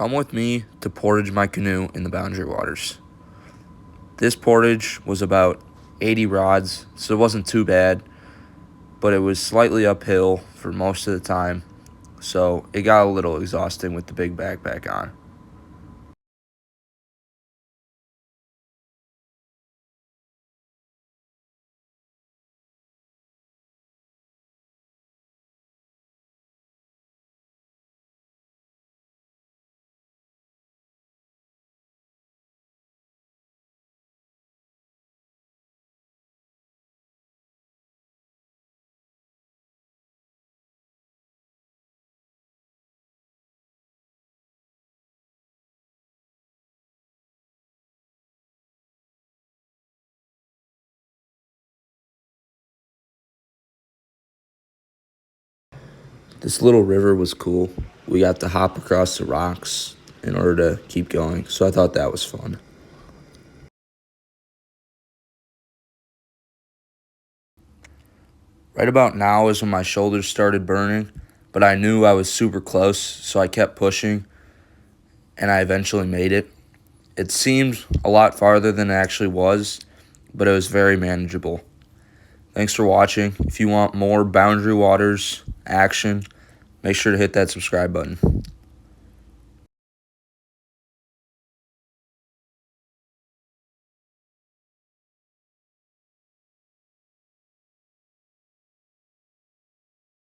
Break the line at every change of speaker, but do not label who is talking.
Come with me to portage my canoe in the Boundary Waters. This portage was about 80 rods, so it wasn't too bad, but it was slightly uphill for most of the time, so it got a little exhausting with the big backpack on. This little river was cool. We got to hop across the rocks in order to keep going, so I thought that was fun. Right about now is when my shoulders started burning, but I knew I was super close, so I kept pushing, and I eventually made it. It seemed a lot farther than it actually was, but it was very manageable. Thanks for watching. If you want more Boundary Waters action, make sure to hit that subscribe button.